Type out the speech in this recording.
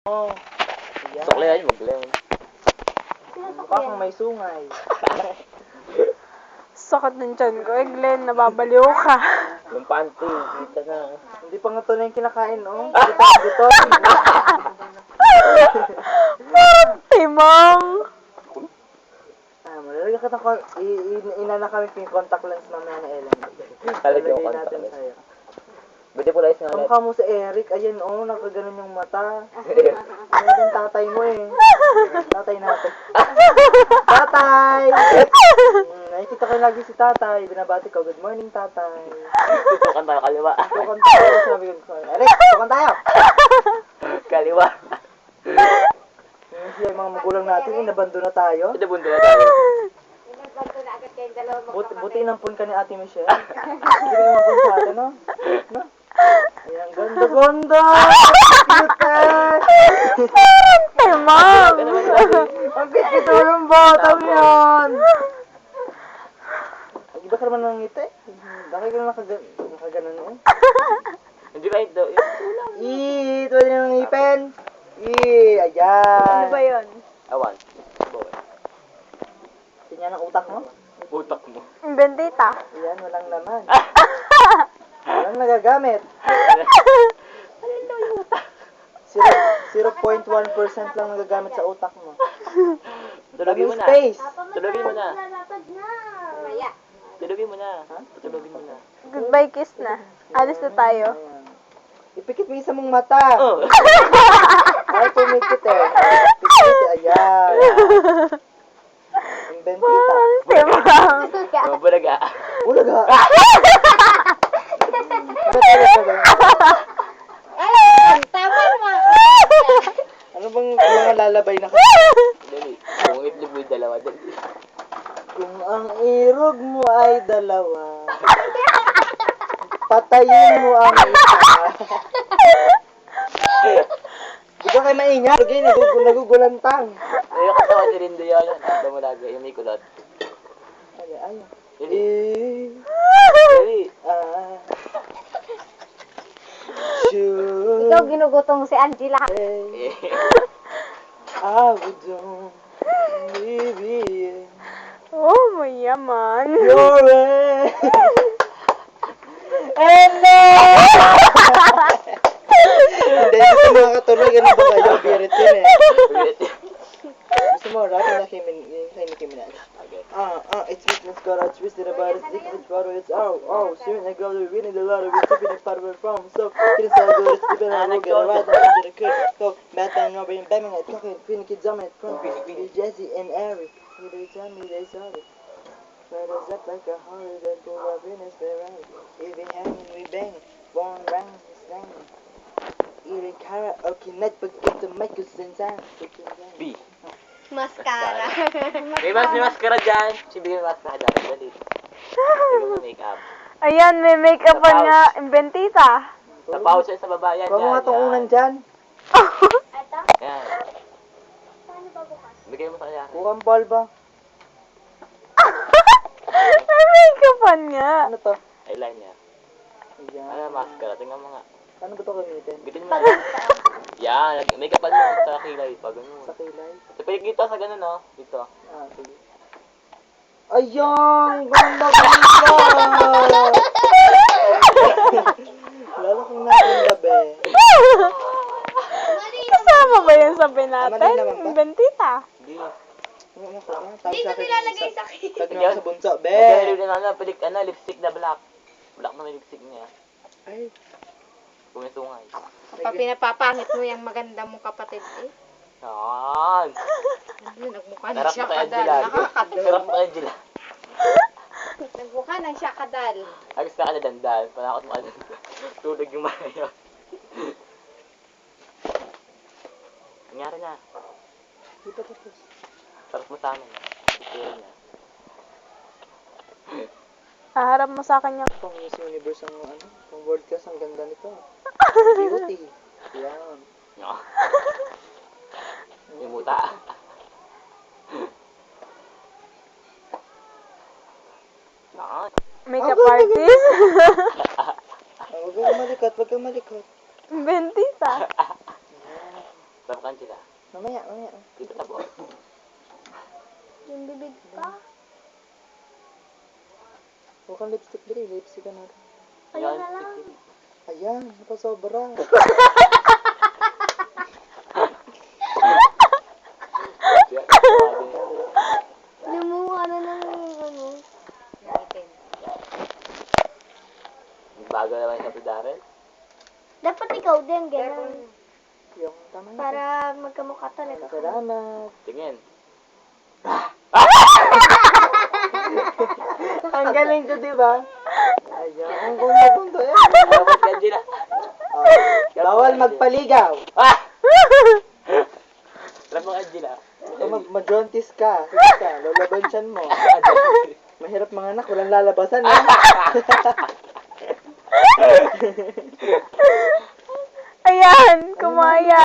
Oh, Sukli ay mag-Glenn. mukha kang may sungay. Sakit ng tiyan ko. Eh, Glenn, nababaliw ka. Yung panty, kita na. Hindi pa nga to na yung kinakain, oh. Kita dito. Timang! Malalagyan ka ng inana kami yung contact lens mamaya na Ellen. Talaga yung Lalagay contact natin lens. sa'yo. Buti po lang isang Kamukha mo si Eric, ayan oh, nakaganon yung mata. Ano yung tatay mo eh. Tatay natin. Tatay! Nakikita ko lagi si tatay. Binabati ko, good morning tatay. Tutukan tayo kaliwa. Tukan tayo. Sabi ko, Eric, tukan tayo! Kaliwa. Yung mga magulang natin, inabando na tayo. Ito bundo na tayo. Buti inampun ka ni Ate Michelle. Hindi ka inampun sa atin, no? No? Ayan, ganda-ganda! Cute eh! Timang! Ang cute ng batang yan! Iba ka naman ng ngiti. Bakit ka naman nakaganon eh? Hindi ba ito? Ito din ng ngipin. Ayan. Ano ba yun? Awan. Tingnan ang utak mo. Utak mo. Bendita. Ayan, walang laman. Walang nagagamit. 0.1% lang nagagamit sa utak mo. Tulogin mo na. Space. Tulogin mo na. Tulogin mo na. Tulogin mo na. Goodbye kiss na. Alis na tayo. Ayan. Ipikit mo isa mong mata. Oh. Ay, pumikit eh. Pumikit, ayan. Inventita. Timang! Oh, bulaga. Bulaga. Ano bang mga lalabay na kasi? Dali. Kung itlog mo yung dalawa, dali. Kung ang irog mo ay dalawa, patayin mo ang isa. Huwag ka kayo maingat. Okay, nagugulantang. Ay, yung katawa ni Rindo yun. Ito mo lagi. Yung may kulot. Ay. Dali. Eh, Dali. ah. Should Ikaw ginugutong si Angela. Eh. I would don't leave it. Oh, mayaman. Your way. And then, hindi, gusto mga katuloy, ganun ba kayo? Birit yun eh. Gusto mo, rap na kay Nicki Minaj. It's weakness, got all twisted about it, stick with brother, it's soon I go to winning the lottery, tipping the part where from, so, getting so good, it's tipping, I will get it right, I'm gonna could go, Matt down, Robert, and Batman, I'm talking, Finny Kids, I'm from, Jesse and Ari, they tell me they sorry. But it's up like a holiday, then pull up in it's the right. If we hanging, we banging, born round, it's banging. Eating karaoke night, but get the mic, cause in time, B. Mascara. May maskara dyan. Sibigyan may maskara dyan. Dali. Sibigyan mo makeup. Ayan, may make-upan nga. Bendita. Sa pouch yan sa baba. Yan, Kuha mo yan, nga tong yan. unan dyan. Yan. Bigay mo sa kanya. Kuha ang ball ba? May make-upan nga. Ano to? Eyeliner. Ayan. Ano maskara? Tingnan mo nga. Paano ba ito gamitin? Bitin mo. Yan. Makeup mo sa kilay. Pag ganun. Sa kilay? Sa pilik dito sa ganun, no? Dito. Sige. Ayan! Ganda ganda! Lalo kong natin gabi. Kasama ba yan sa Mali naman natin? ba? Bendita. Hindi. Hindi ko nilalagay sa akin. Tag mo Yan. sa bunso. Magkano Be! din na pilik, lipstick na black. Black na may lipstick niya. Ay, Kumitungay. Pag pinapapangit mo yung maganda mong kapatid eh. Yan. Ano, nagmukha ng Sarap siya na kay kadal. Angela. Nakakadal. Sarap na kay Angela. Nagmukha ng siya kadal. Agos ka ka na dandan. Panakot mo ka na. Tulog yung mayo. Nangyari na. di pa tapos. Sarap mo sa amin. Picture niya. Haharap mo sa akin yung... Pang Miss Universe ang ano, pang world class, ang ganda nito. Beauty. Yan. No. Yung muta. Yan. Makeup artist. Huwag kang malikot, huwag kang malikot. Bendita. Sarap Angela. Mamaya. Dito tabo. Yung bibig pa. Huwag kang lipstick, Bri. Lipstick ka na. Ayun na lang. Ayan, napasobra. Lumuha na ng ano. Natin. Bago naman siya si Darren. Dapat ikaw din, gano'n. Yung tama na. Para magkamukha talaga. Salamat. Tingin. Ang galing ko, di ba? Ayan, ang ganda yan. Salamat si Angela. Oh, bawal magpaligaw. Ah! Alam mo, Angela. Kung mag-jontis ka, sige ka, lolabansyan mo. Mahirap mga anak, walang lalabasan. Eh. Ayan, kumaya.